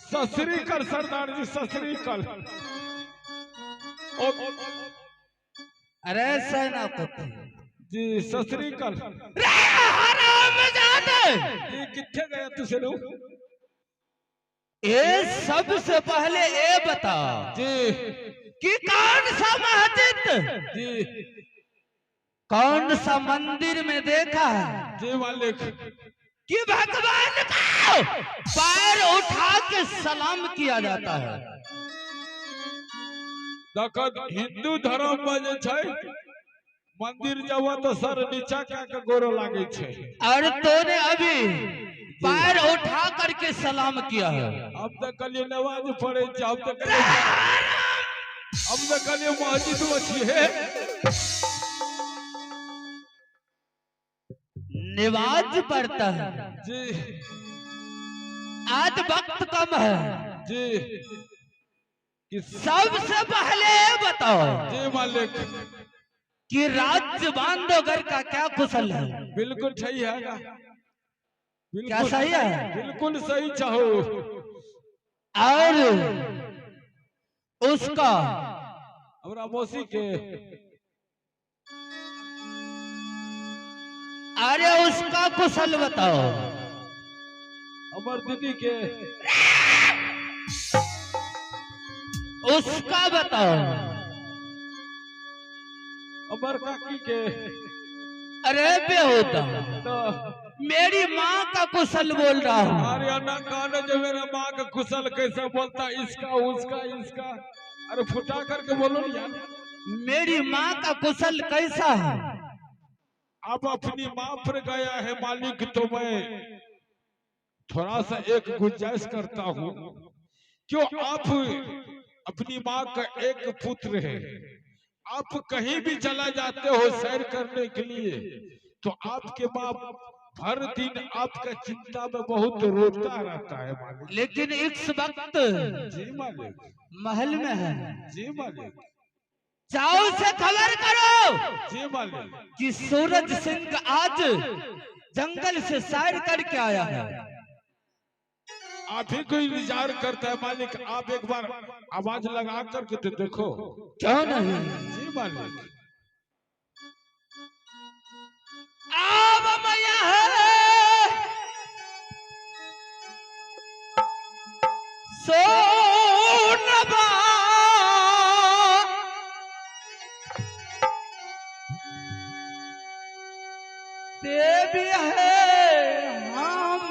सत श्री अकाल सरदार जी, सत श्री अकाल। अरे सेनापति जी सत श्री अकाल। ये किथे गया तुसे नु? ये सबसे पहले ये बताओ जी कि कौन सा मस्जिद, जी कौन सा मंदिर में देखा है जी मालिक कि भगवान को पैर उठा के सलाम किया जाता है? देखो हिंदू धर्म में जे छै मंदिर जब तो सर नीचा क्या के गोरो लागे छे। और तूने अभी पैर उठा करके सलाम किया है। अब तक कलिए नमाज पढ़े छे, अब तक कलिए मस्जिद में छिए। नमाज पढ़ता है जी आज वक्त कम है जी कि सबसे पहले ये बताओ जी मालिक कि राज्य बांधवगढ़ का क्या कुशल है? बिल्कुल सही है ना? क्या सही है? बिल्कुल सही चाहो। और उसका हमरा मौसी के अरे उसका कुशल बताओ। हमर दीदी के उसका बताओ। हमर काकी के। अरे बेहुदा तो मेरी माँ का कुशल बोल रहा हूँ। अरे अन्ना कहने जो मेरा माँ का कुशल कैसे बोलता, इसका उसका इसका। अरे फुटा करके बोलो ना यार। मेरी माँ का कुशल कैसा है? अब अपनी माँ पर गया है मालिक, तो मैं थोड़ा सा एक गुंजाइश करता हूँ। क्यों आप अपनी माँ का एक पुत्र है, आप कहीं भी चला जाते हो सैर करने के लिए, तो आपके माँ हर दिन आपका चिंता में बहुत रोता रहता है मालिक। लेकिन इस वक्त जी मालिक महल में है। जी मालिक जाओ से खबर करो जी मालिक कि सूरज सिंह आज जंगल से सैर करके आया है। आप ही कोई इंतजार करता है मालिक, आप एक बार आवाज लगा करके तो देखो। क्यों नहीं? जी मालिक अब मैया है सोनबा देवी है हम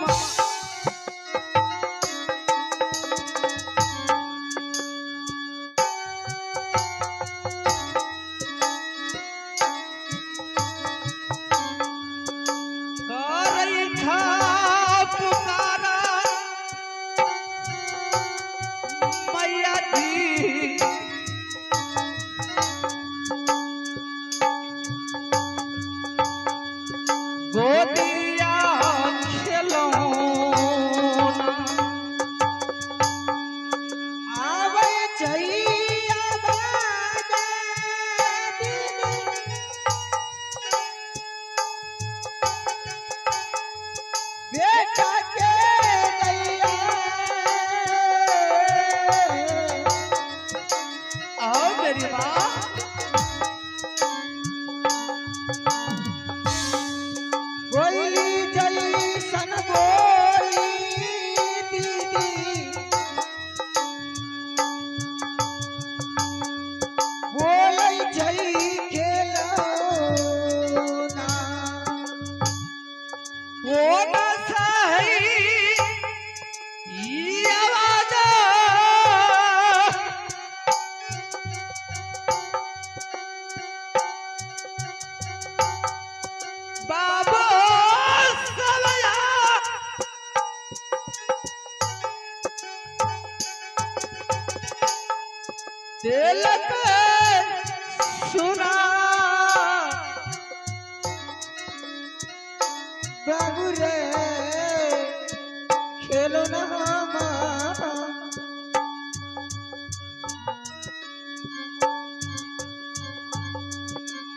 गोदिया खिलौना आवे जइया बाजे दीदी बेटा के गैया आओ मेरी माँ बोली जैसन बोली दीदी बोलै जई खेलौना वो न सही ई आवाज बाबा सवया तिलक सुना बाबू रे खेलो ना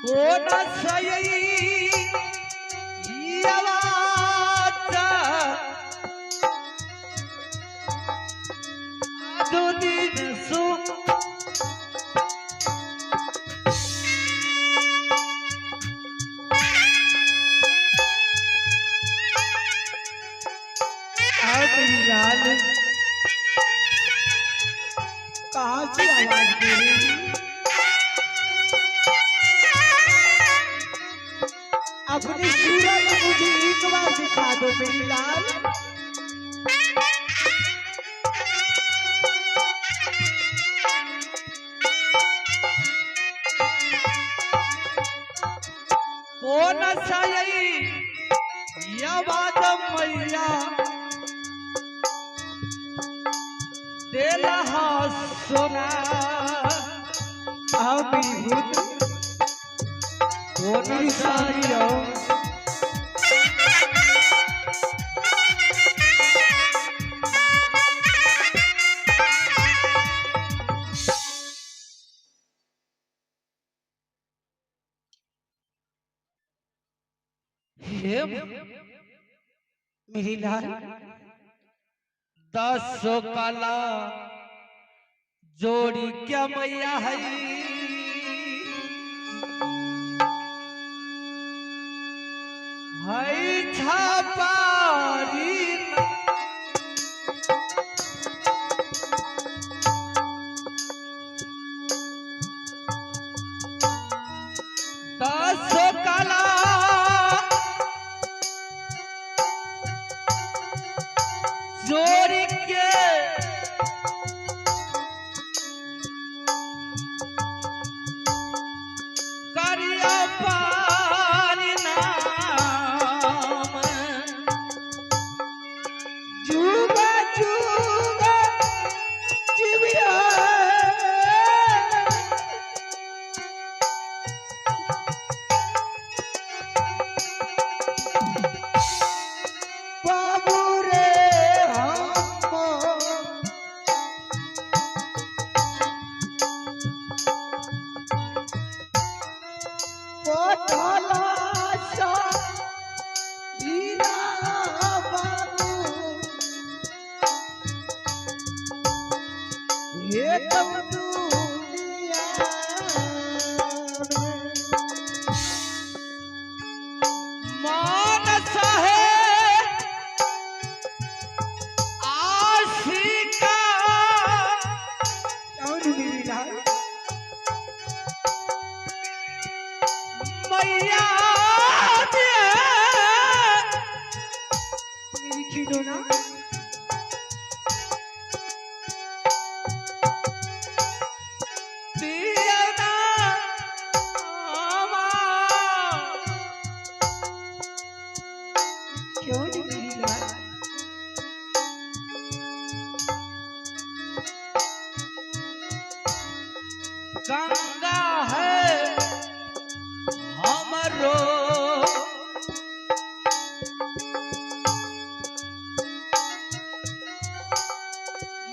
वो न सही ई आवाज मेरी लाल, कहाँ से आवाज दे रही है? अपनी सूरत मुझे एक बार दिखा दो मेरी लाल। कौन सही या बात मैया देला सोना आओ मेरी भूत, कौन मेरी सारी आओ। हे मेरी लाल, 10 काला जोड़ी क्या मैया है छापारी काला जोड़ी के करिया पारी नाम जुगा जुगा जीविया बाबू रे हमको कोठला सा हीरा बाबू ये तब दुनिया में मानस है आशिका कौन मेरी लाल मैया मेरी खिलौना दियना क्यों नहीं मेरी लाल गंगा है हमरो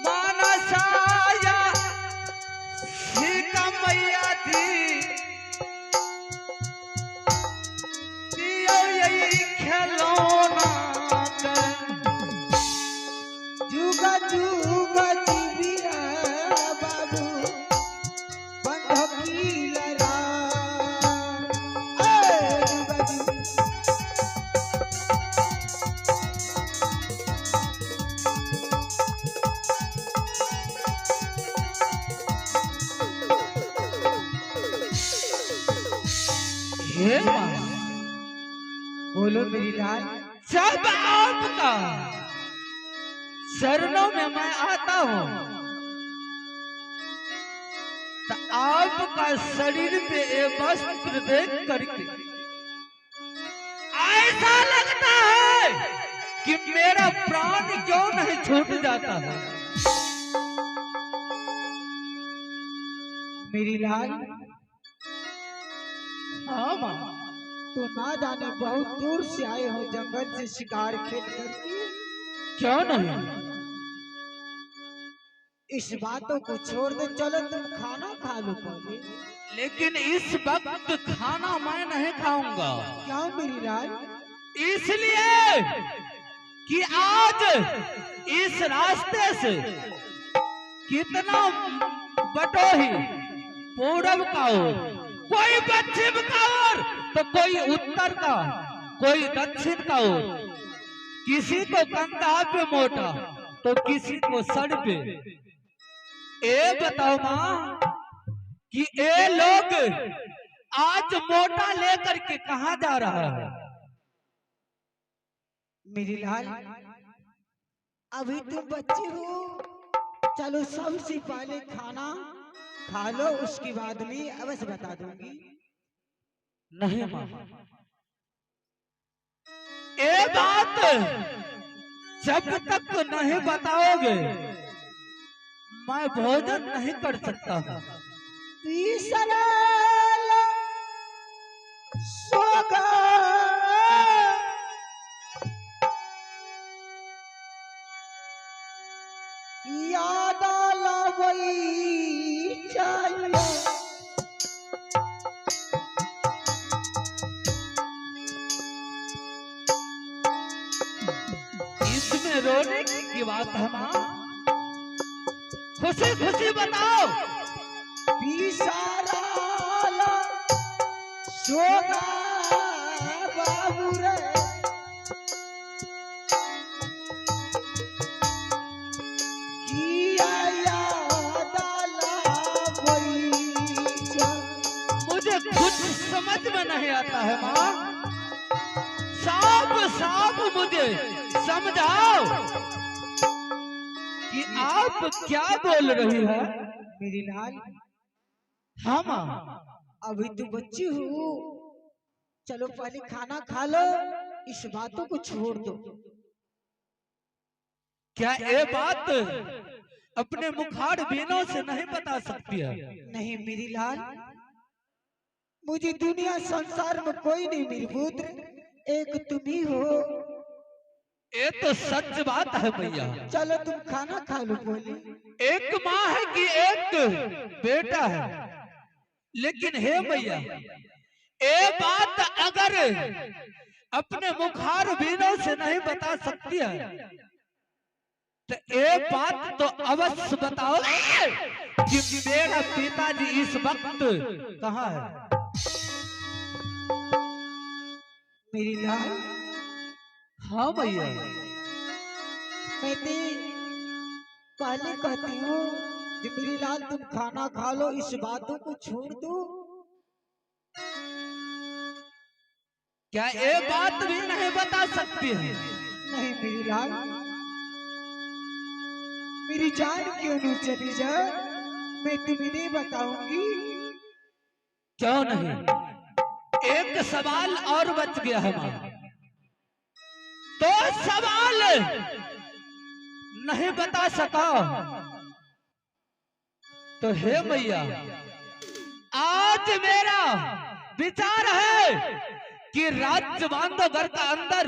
मानसाया सीता मैया दियो यही खिलौना जुगा जुगा जीविया बाबू बंधकी लड़ा जुगा जुगा हे माँ बोलो मेरी लाल सब आपका चरणों में मैं आता हूँ तो आपका शरीर पे ये वस्त्र देख करके ऐसा लगता है कि मेरा प्राण क्यों नहीं छूट जाता है। मेरी लाल हाँ माँ तो ना जाने बहुत दूर से आए हो जंगल से शिकार खेल करके, क्यों नहीं इस बातों को छोड़ दो, चलो तुम खाना खा लो पहले। लेकिन इस वक्त खाना मैं नहीं खाऊंगा, क्यों मेरी लाल इसलिए कि आज इस रास्ते से कितना बटोही पूरब का ओर, कोई पश्चिम का ओर तो कोई उत्तर का, कोई दक्षिण का ओर, किसी को कंधा पे मोटा तो किसी को सर पे। ए बताओ माँ कि ये लोग आज मोटा लेकर के कहाँ जा रहा है? मेरी लाल, अभी तुम बच्चे हो, चलो सबसे पहले खाना खा लो, उसके बाद में अवश्य बता दूंगी। नहीं माँ, ये बात जब तक नहीं बताओगे मैं भोजन नहीं कर सकता हूँ। तीसरा सोगा याद लवई चाहिए। इसमें रोने की बात है माँ? खुशी खुशी बताओ। तीसरा सोगा बाबू रे, मुझे कुछ समझ में नहीं आता है माँ, साफ साफ मुझे समझाओ कि आप क्या बोल रही है। मेरी लाल, हाँ माँ, अभी तो बच्ची हो, चलो पहले खाना खा लो, इस बातों को छोड़ दो। क्या ये बात अपने मुखार बीनों से नहीं बता सकती है? नहीं मेरी लाल, मुझे दुनिया संसार में कोई नहीं मेरे पुत्र, एक तुम ही हो। ये तो सच बात है भैया। चलो तुम खाना खा लो बोले। एक माँ है कि एक बेटा है, लेकिन हे भैया ये बात अगर अपने मुखार बीनों से नहीं बता सकती है तो ये बात तो अवश्य बताओ कि मेरा पिताजी इस वक्त कहाँ है? मेरी लाल, हाँ भैया, मैं तो पहले कहती हूँ कि मेरी लाल तुम खाना खा लो, इस बातों को छोड़ दो। क्या ये बात भी नहीं बता सकती है? नहीं मेरी लाल, मेरी जान क्यों नहीं चली जाए, मैं तुम्हें नहीं बताऊंगी। क्यों नहीं? एक सवाल और बच गया है मां, तो सवाल नहीं बता सका तो हे मैया, आज मेरा विचार है कि राज्य बांधवगढ़ का अंदर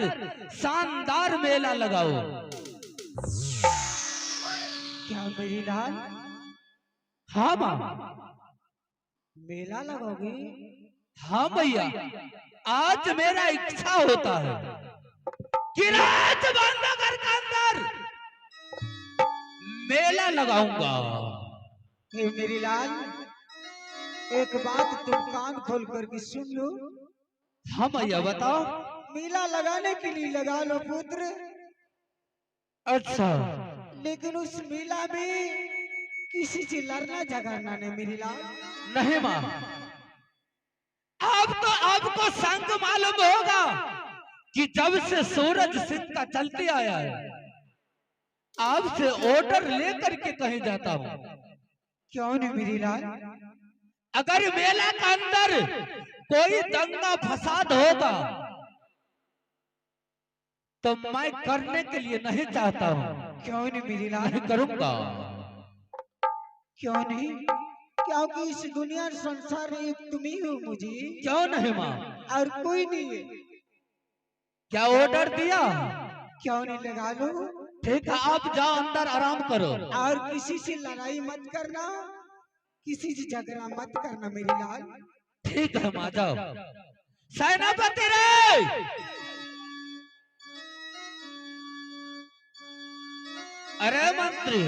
शानदार मेला लगाओ। क्या मेरी लाल? हाँ मां। मेला लगाओगी? हाँ भैया, आज मेरा इच्छा होता है कि राज्य बांधवगढ़ के अंदर मेला लगाऊंगा। हे मेरी लाल, एक बात तुम कान खोल करके सुन लो। हाँ भैया बताओ। मेला लगाने के लिए लगा लो पुत्र, अच्छा, लेकिन उस मेला में किसी से लड़ना झगड़ना नहीं मेरी लाल। नहीं मां, अब तो आपको संग मालूम होगा कि जब से सूरज सिंह का चलते आया है, आपसे ऑर्डर लेकर के कहीं जाता हूं। क्यों नहीं मेरी लाल? अगर मेला के अंदर कोई दंगा फसाद होगा तो मैं करने के लिए नहीं चाहता हूं। क्यों नहीं मेरी लाल? नहीं करूंगा। क्यों नहीं? क्योंकि इस दुनिया संसार में एक तुम ही हो मुझे। क्यों नहीं मां? और कोई नहीं है। क्या ऑर्डर दिया? क्यों नहीं लगा लो? ठीक है, आप जाओ अंदर आराम करो। और किसी से लड़ाई मत करना, किसी से झगड़ा मत करना मेरी लाल। ठीक है मां, जाओ। सेनापति रे, अरे मंत्री,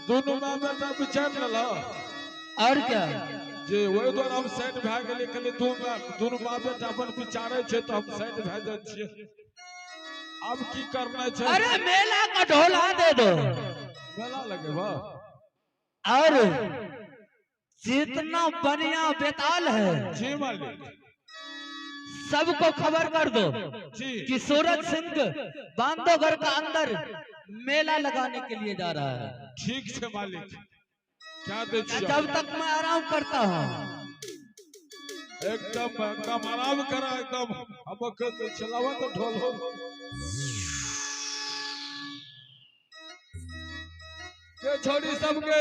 दोनों माँ बेटा विचार लला और क्या? जे वही द्वारा हम साइड भए गेले, कहले दोनों माँ बेटा अपन विचारे छे तो हम साइड भए जाय छियै। अब की करना चाहिए? अरे मेला का ढोला दे दो मेला लगे बा। और जितना बढ़िया बेताल है जी मालिक। सबको खबर कर दो जी कि सूरज सिंह बांधवगढ़ का अंदर मेला लगाने के लिए जा रहा है। ठीक है मालिक। क्या दे जब तक मैं आराम करता हूँ एकदम एकदम आराम करा एकदम। अब चलावा तो ढोल हो। के छोड़ी सबके